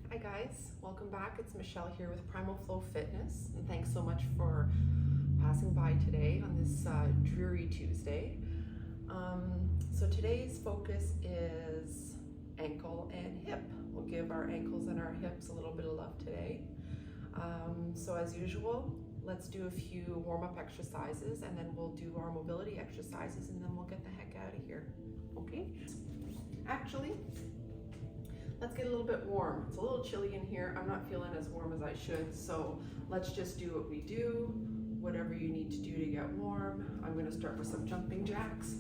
Hi guys, welcome back. It's Michelle here with Primal Flow Fitness, and thanks so much for passing by today on this dreary Tuesday. So today's focus is ankle and hip. We'll give our ankles and our hips a little bit of love today. So as usual, let's do a few warm-up exercises, and then we'll do our mobility exercises, and then we'll get the heck out of here. Okay? Actually, let's get a little bit warm. It's a little chilly in here. I'm not feeling as warm as I should, so let's just do what we do, whatever you need to do to get warm. I'm gonna start with some jumping jacks.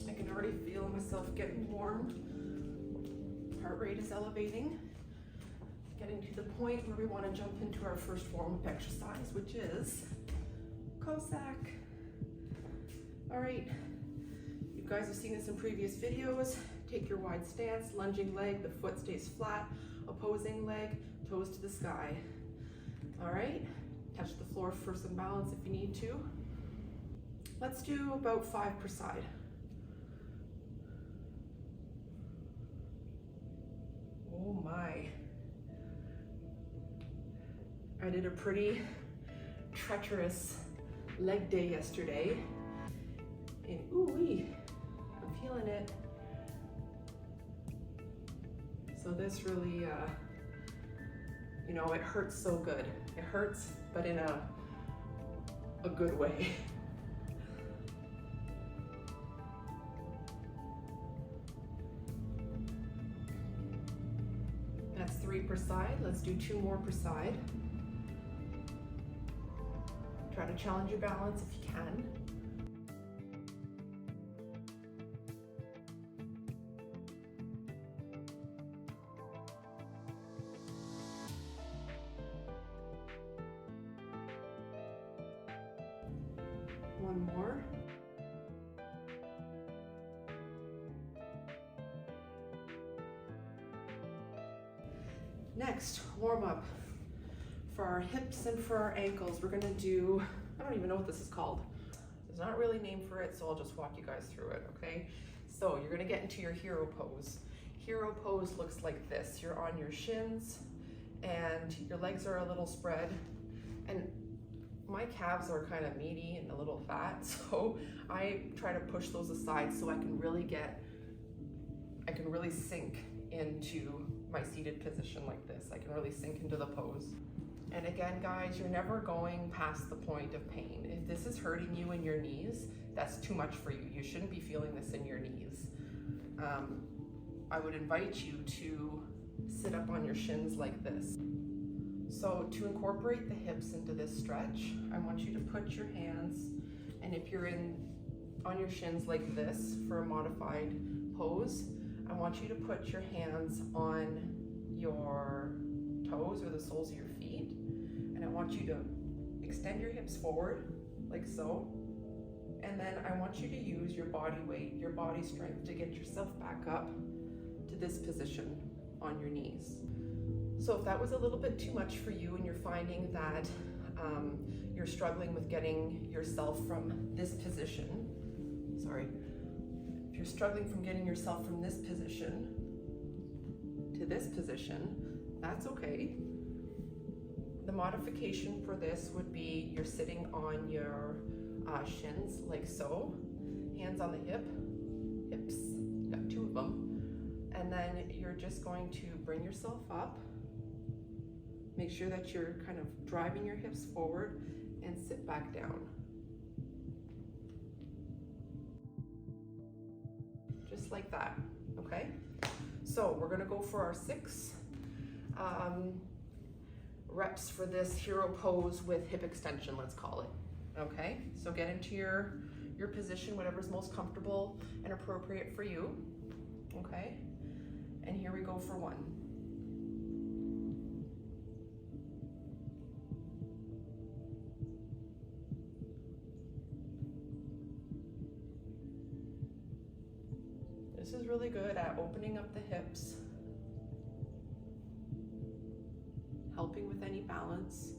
I can already feel myself getting warm. Heart rate is elevating. Getting to the point where we want to jump into our first warm-up exercise, which is Cossack. All right, you guys have seen this in previous videos. Take your wide stance, lunging leg, the foot stays flat, opposing leg, toes to the sky. All right, touch the floor for some balance if you need to. Let's do about 5 per side. Oh my. I did a pretty treacherous leg day yesterday. And ooh-wee, I'm feeling it. So this really, you know, it hurts so good. It hurts, but in a good way. That's 3 per side. Let's do 2 more per side. Try to challenge your balance if you can. One more. Next, warm up for our hips and for our ankles. We're gonna do, I don't even know what this is called. There's not really a name for it, so I'll just walk you guys through it, okay? So you're gonna get into your hero pose. Hero pose looks like this. You're on your shins and your legs are a little spread, and my calves are kind of meaty and a little fat, so I try to push those aside so I can really sink into my seated position like this. I can really sink into the pose. And again, guys, you're never going past the point of pain. If this is hurting you in your knees, that's too much for you. You shouldn't be feeling this in your knees. I would invite you to sit up on your shins like this. So to incorporate the hips into this stretch, I want you to put your hands, and if you're on your shins like this for a modified pose, I want you to put your hands on your toes or the soles of your feet, and I want you to extend your hips forward like so, and then I want you to use your body weight, your body strength to get yourself back up to this position on your knees. So if that was a little bit too much for you and you're finding that you're struggling with getting yourself from this position, if you're struggling from getting yourself from this position to this position, that's okay. The modification for this would be you're sitting on your shins like so, hands on the hips, got 2 of them, and then you're just going to bring yourself up. Make sure that you're kind of driving your hips forward and sit back down. Just like that, okay? So we're gonna go for our 6 reps for this hero pose with hip extension, let's call it. Okay, so get into your position, whatever's most comfortable and appropriate for you. Okay, and here we go for 1. This is really good at opening up the hips, helping with any balance.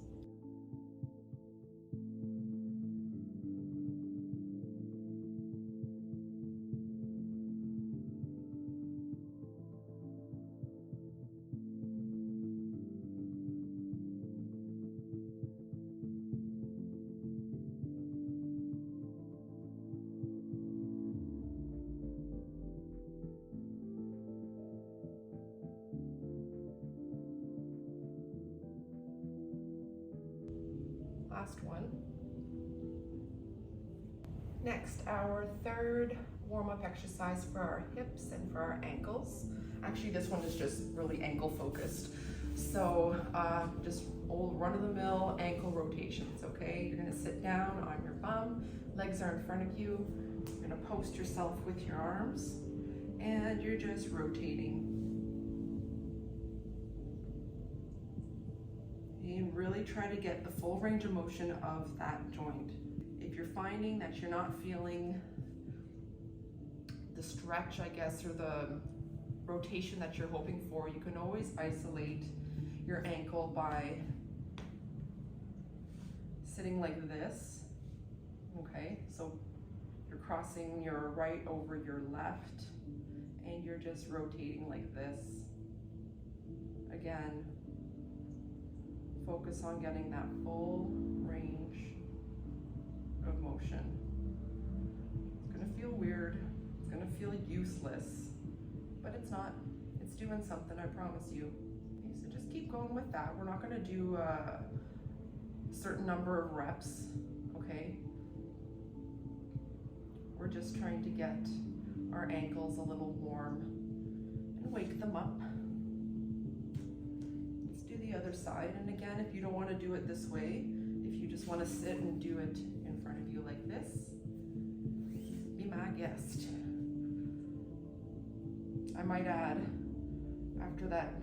Last one. Next, our 3rd warm-up exercise for our hips and for our ankles. Actually, this one is just really ankle focused. So just old run-of-the-mill ankle rotations, okay? You're gonna sit down on your bum, legs are in front of you. You're gonna post yourself with your arms, and you're just rotating. And really try to get the full range of motion of that joint. If you're finding that you're not feeling the stretch, I guess, or the rotation that you're hoping for, you can always isolate your ankle by sitting like this. Okay, so you're crossing your right over your left, and you're just rotating like this. Again, focus on getting that full range of motion. It's gonna feel weird, it's gonna feel useless, but it's not. It's doing something, I promise you. Okay, so just keep going with that. We're not gonna do a certain number of reps, okay? We're just trying to get our ankles a little warm and wake them up. The other side, and again, if you don't want to do it this way, if you just want to sit and do it in front of you like this, be my guest. I might add, after that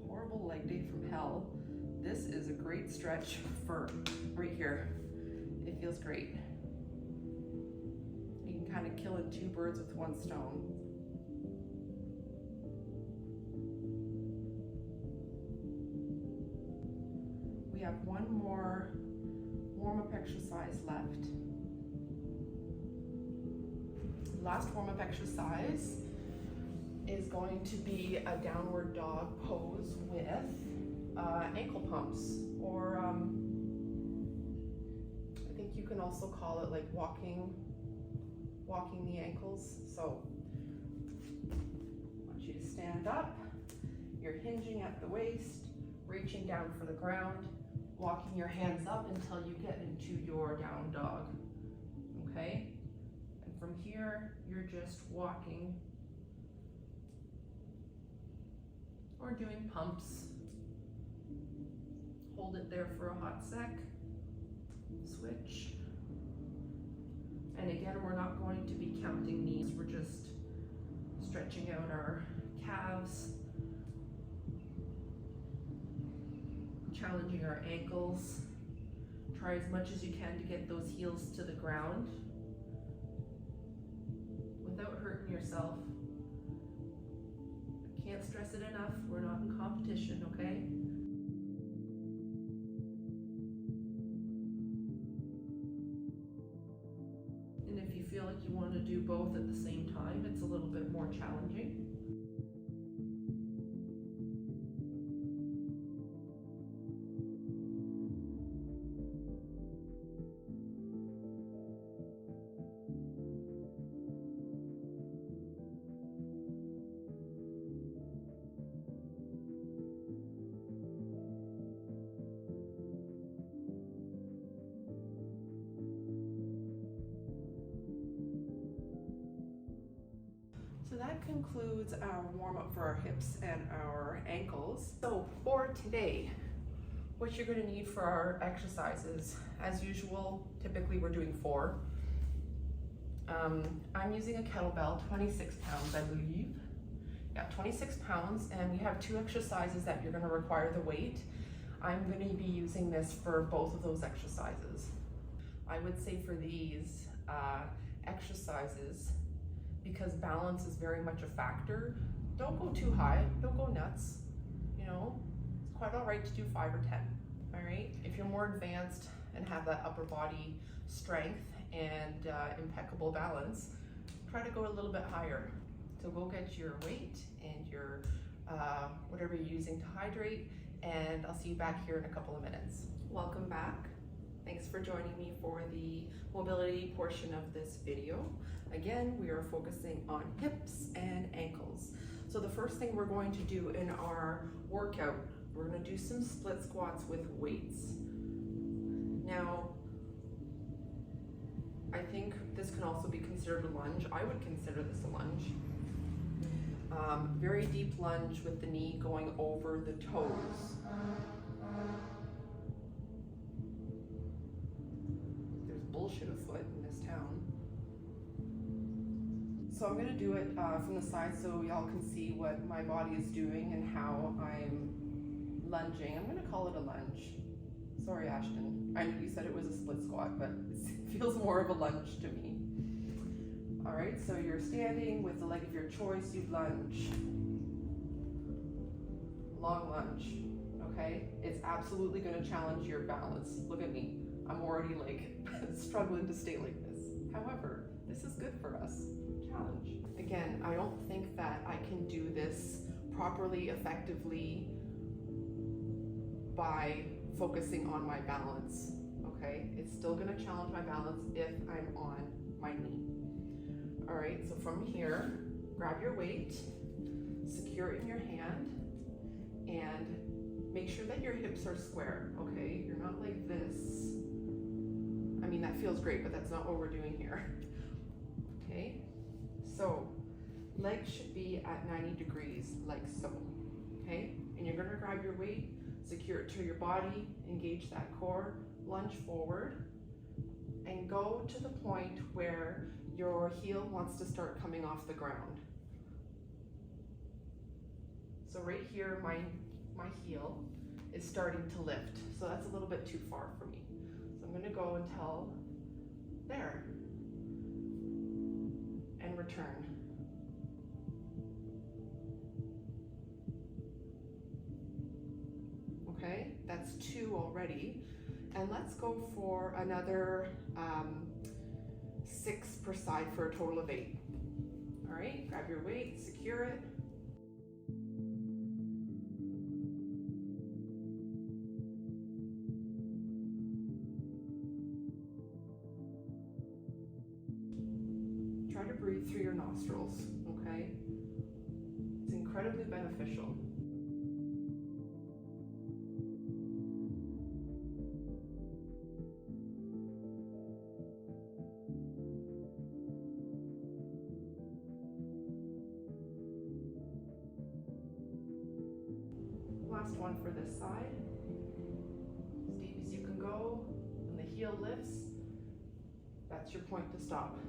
horrible leg day from hell, this is a great stretch for right here. It feels great. You can kind of kill in 2 birds with 1 stone. We have 1 more warm-up exercise left. Last warm-up exercise is going to be a downward dog pose with ankle pumps, or I think you can also call it like walking the ankles. So I want you to stand up, you're hinging at the waist, reaching down for the ground, walking your hands up until you get into your down dog, okay? And from here, you're just walking or doing pumps. Hold it there for a hot sec, switch. And again, we're not going to be counting these, we're just stretching out our calves, challenging our ankles. Try as much as you can to get those heels to the ground without hurting yourself. I can't stress it enough, we're not in competition, okay? And if you feel like you want to do both at the same time, it's a little bit more challenging. So that concludes our warm-up for our hips and our ankles. So for today, what you're going to need for our exercises, as usual, typically we're doing 4. I'm using a kettlebell, 26 pounds, I believe. Yeah, 26 pounds, and we have 2 exercises that you're going to require the weight. I'm going to be using this for both of those exercises. I would say for these exercises, because balance is very much a factor, don't go too high, don't go nuts, you know, it's quite all right to do 5 or 10, all right? If you're more advanced and have that upper body strength and impeccable balance, try to go a little bit higher. So go get your weight and your whatever you're using to hydrate, and I'll see you back here in a couple of minutes. Welcome back. Thanks for joining me for the mobility portion of this video. Again, we are focusing on hips and ankles. So the first thing we're going to do in our workout, we're going to do some split squats with weights. Now, I think this can also be considered a lunge. I would consider this a lunge. Very deep lunge with the knee going over the toes. There's bullshit afoot in this town. So I'm gonna do it from the side so y'all can see what my body is doing and how I'm lunging. I'm gonna call it a lunge. Sorry, Ashton. I know you said it was a split squat, but it feels more of a lunge to me. All right, so you're standing with the leg of your choice, you lunge. Long lunge, okay? It's absolutely gonna challenge your balance. Look at me, I'm already like struggling to stay like this. However, this is good for us, challenge. Again, I don't think that I can do this properly, effectively by focusing on my balance, okay? It's still gonna challenge my balance if I'm on my knee. All right, so from here, grab your weight, secure it in your hand, and make sure that your hips are square, okay? You're not like this. I mean, that feels great, but that's not what we're doing here. Okay, so legs should be at 90 degrees, like so, okay? And you're gonna grab your weight, secure it to your body, engage that core, lunge forward, and go to the point where your heel wants to start coming off the ground. So right here, my heel is starting to lift. So that's a little bit too far for me. So I'm gonna go until there and return. Okay, that's 2 already. And let's go for another 6 per side for a total of 8. All right, grab your weight, secure it. Try to breathe through your nostrils, okay? It's incredibly beneficial. Last one for this side. As deep as you can go. When the heel lifts, that's your point to stop.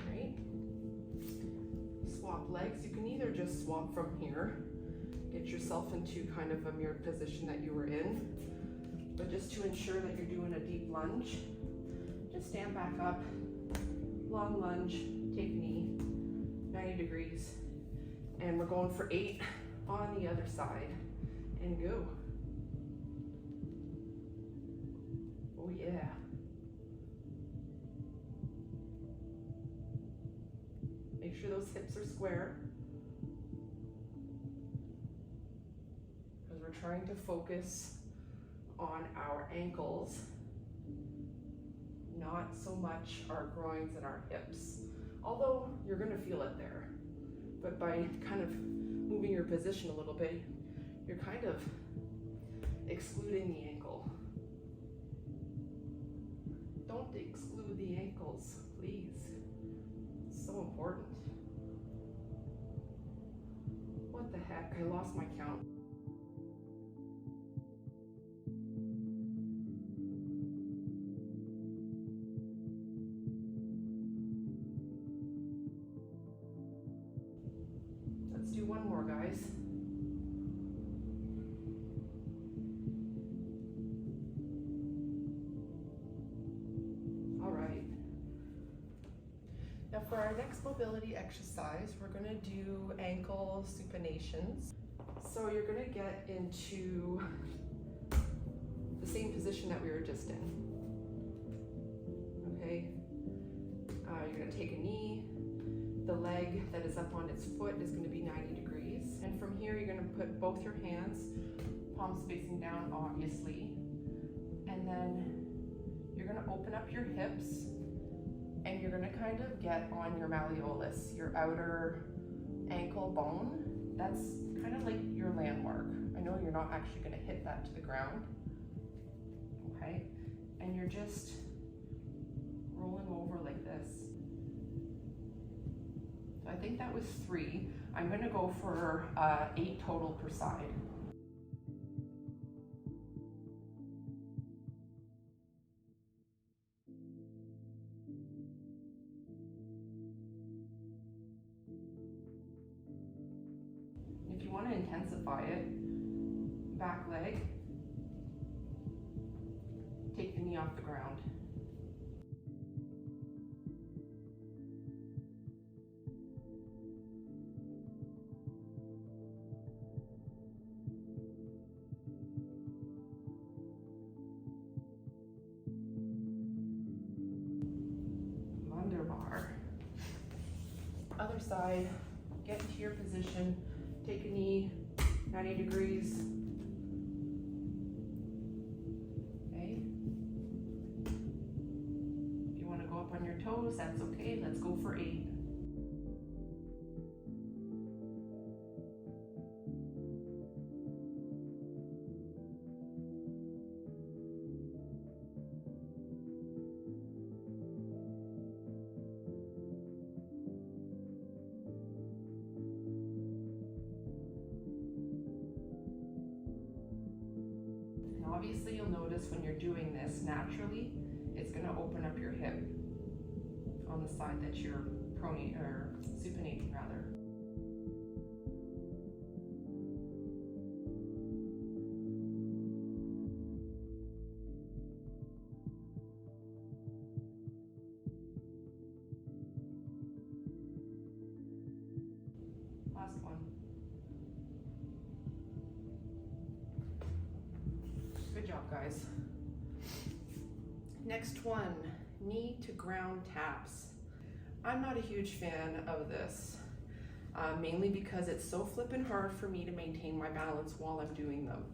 Right? Swap legs. You can either just swap from here, get yourself into kind of a mirrored position that you were in, but just to ensure that you're doing a deep lunge, just stand back up, long lunge, take knee, 90 degrees, and we're going for 8 on the other side, and go. Oh yeah. Make sure those hips are square, because we're trying to focus on our ankles, not so much our groins and our hips. Although you're gonna feel it there, but by kind of moving your position a little bit, you're kind of excluding the ankle. Don't exclude the ankles, please. It's so important. heck, I lost my count. Let's do one more, guys. All right. Now for our next mobility exercise, we're gonna do ankle supinations. So you're gonna get into the same position that we were just in, okay? You're gonna take a knee. The leg that is up on its foot is gonna be 90 degrees. And from here, you're gonna put both your hands, palms facing down, obviously. And then you're gonna open up your hips and you're gonna kind of get on your malleolus, your outer ankle bone. That's kind of like your landmark. I know you're not actually gonna hit that to the ground, okay? And you're just rolling over like this. So I think that was 3. I'm gonna go for 8 total per side. If you want to intensify it, back leg, take the knee off the ground. Wunderbar. Other side, get into your position. Take a knee, 90 degrees. Okay. If you want to go up on your toes, that's okay. Let's go for 8. Obviously, you'll notice when you're doing this naturally, it's going to open up your hip on the side that you're pronating or supinating rather. Last one. Good job, guys. Next one, knee to ground taps. I'm not a huge fan of this, mainly because it's so flippin' hard for me to maintain my balance while I'm doing them.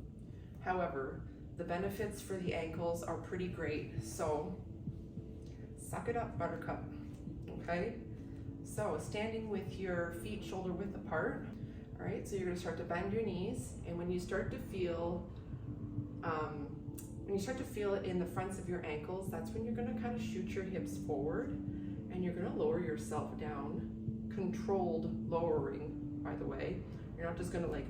However, the benefits for the ankles are pretty great, so suck it up, buttercup, okay? So standing with your feet shoulder width apart, all right, so you're gonna start to bend your knees, and when you start to feel it in the fronts of your ankles, that's when you're gonna kind of shoot your hips forward and you're gonna lower yourself down. Controlled lowering, by the way. You're not just gonna like,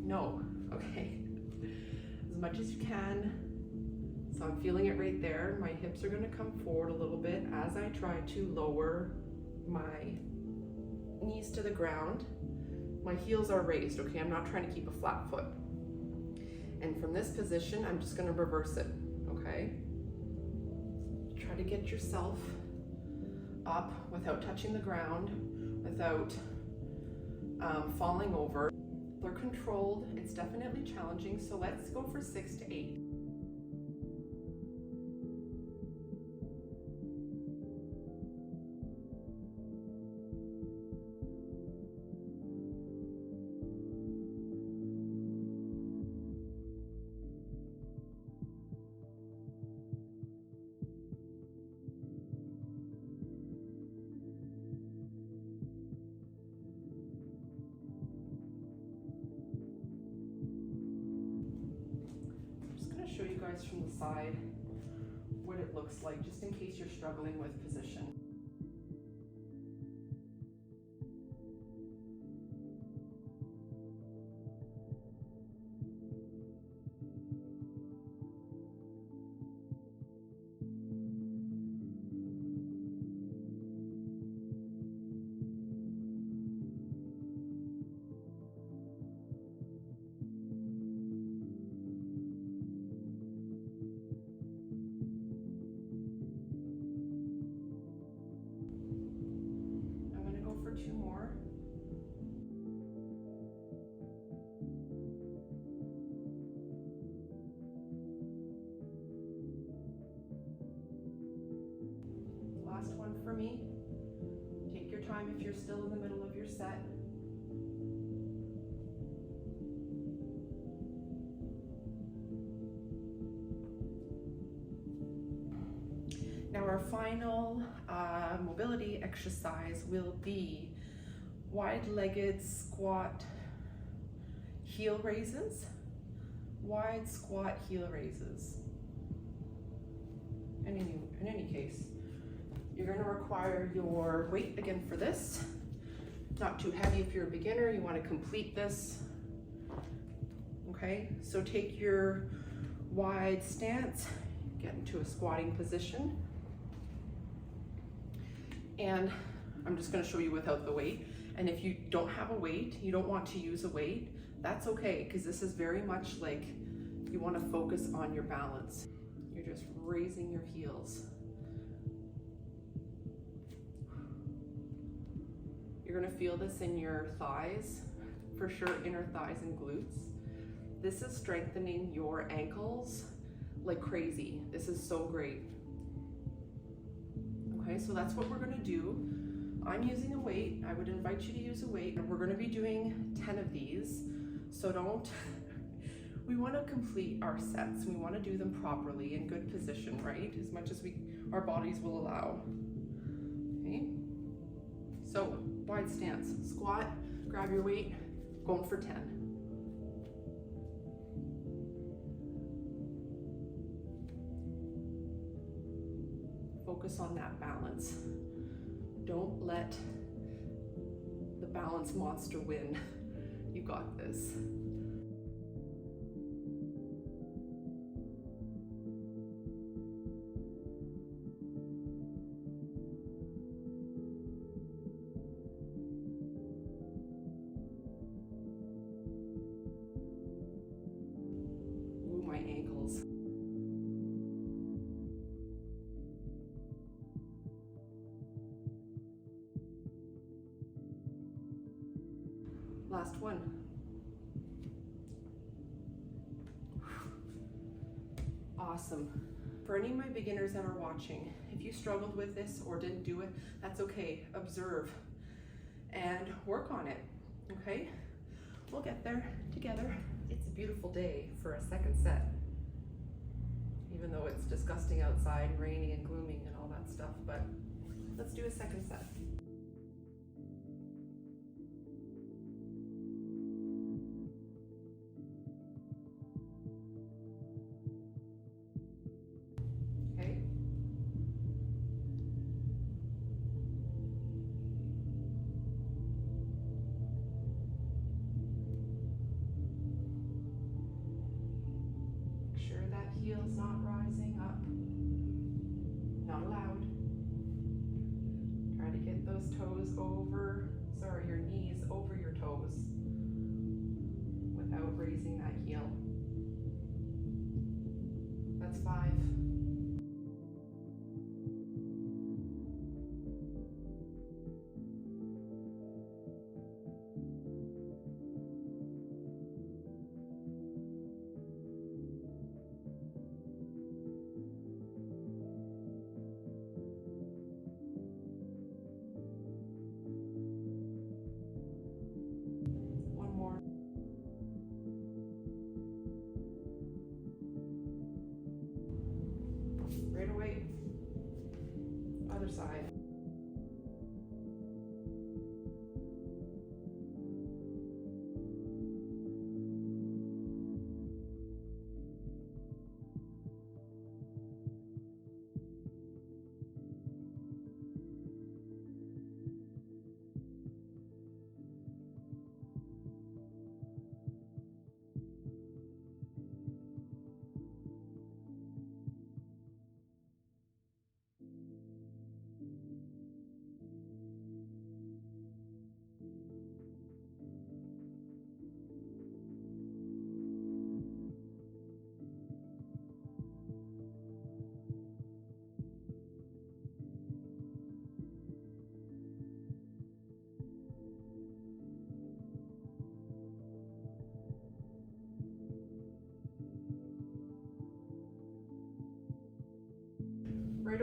no, okay. As much as you can. So I'm feeling it right there. My hips are gonna come forward a little bit as I try to lower my knees to the ground. My heels are raised, okay? I'm not trying to keep a flat foot. And from this position, I'm just gonna reverse it, okay? Try to get yourself up without touching the ground, without falling over. They're controlled, it's definitely challenging, so let's go for 6 to 8. Show you guys from the side what it looks like, just in case you're struggling with position. 2 more. Last one for me. Take your time if you're still in the middle of your set. Now our final mobility exercise will be wide-legged squat heel raises. Wide squat heel raises. In any case, you're going to require your weight again for this. Not too heavy if you're a beginner, you want to complete this. Okay, so take your wide stance, get into a squatting position. And I'm just going to show you without the weight. And if you don't have a weight, you don't want to use a weight, that's okay, because this is very much like you want to focus on your balance. You're just raising your heels. You're going to feel this in your thighs, for sure, inner thighs and glutes. This is strengthening your ankles like crazy. This is so great. Okay, so that's what we're going to do. I'm using a weight. I would invite you to use a weight. We're going to be doing 10 of these. So we want to complete our sets. We want to do them properly in good position, right? As much as our bodies will allow. Okay. So wide stance, squat, grab your weight, going for 10. Focus on that balance. Don't let the balance monster win. You got this. Ooh, my ankles. Last one. Awesome. For any of my beginners that are watching, if you struggled with this or didn't do it, that's okay. Observe and work on it, okay? We'll get there together. It's a beautiful day for a second set, even though it's disgusting outside and raining and glooming and all that stuff, but let's do a second set. Heels not rising up, not allowed. Try to get those toes your knees over your toes without raising that heel. That's 5.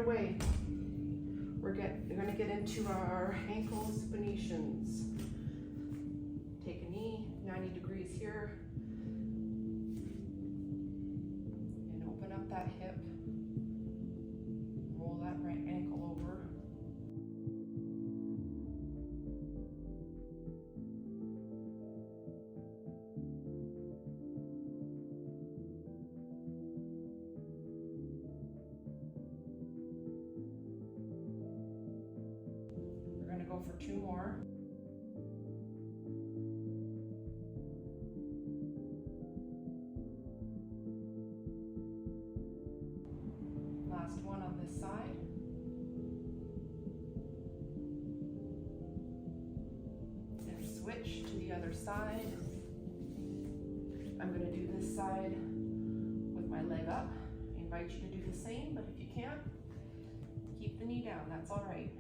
away, we're gonna get into our ankle supinations. Take a knee, 90 degrees here, and open up that hip. Roll that right ankle over. We're gonna go for 2 more. Last one on this side. And switch to the other side. I'm going to do this side with my leg up. I invite you to do the same, but if you can't, keep the knee down, that's all right.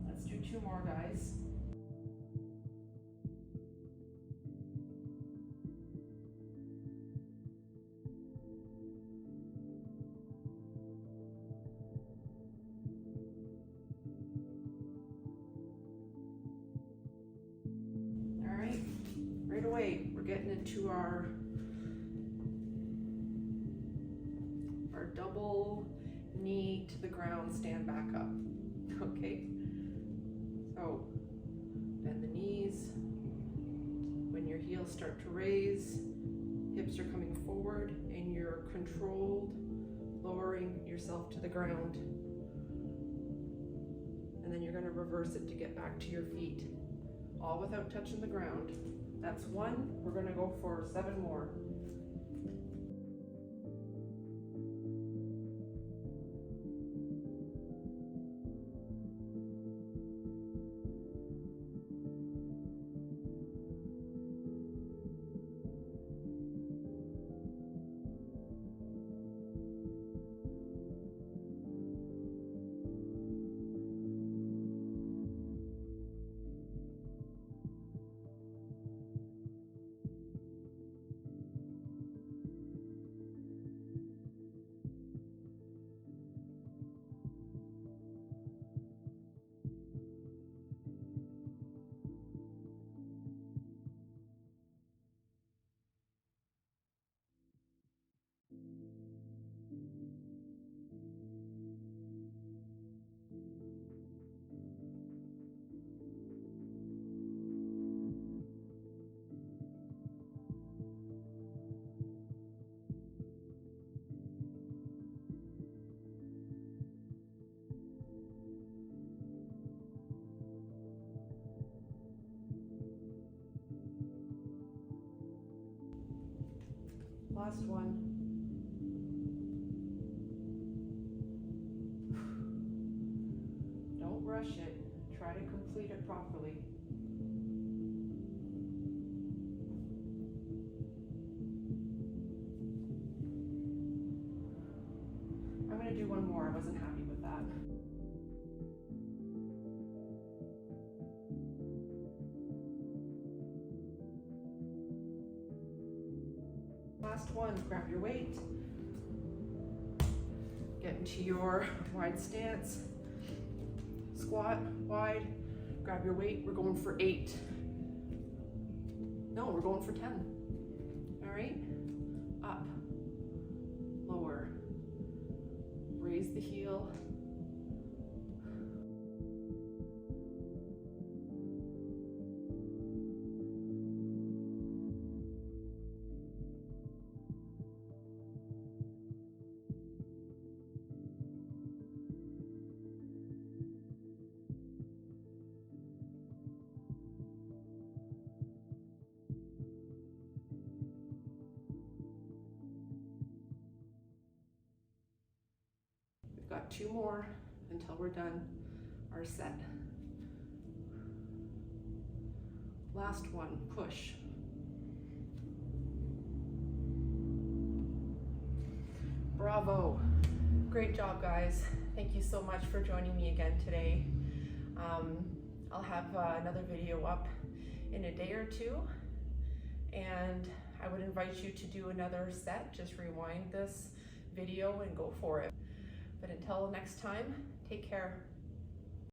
Let's do 2 more, guys. All right, right away, we're getting into our double knee to the ground, stand back up, okay? So, bend the knees. When your heels start to raise, hips are coming forward, and you're controlled, lowering yourself to the ground. And then you're gonna reverse it to get back to your feet, all without touching the ground. That's 1, we're gonna go for 7 more. Last one. Don't rush it. Try to complete it properly. I'm going to do 1 more. I wasn't happy with that. Last one, grab your weight, get into your wide stance, squat wide, grab your weight, we're going for 8. No, we're going for 10. All right, up, lower, raise the heel, got 2 more until we're done our set. Last one, push. Bravo. Great job, guys. Thank you so much for joining me again today. I'll have another video up in a day or 2, and I would invite you to do another set. Just rewind this video and go for it. But until next time, take care.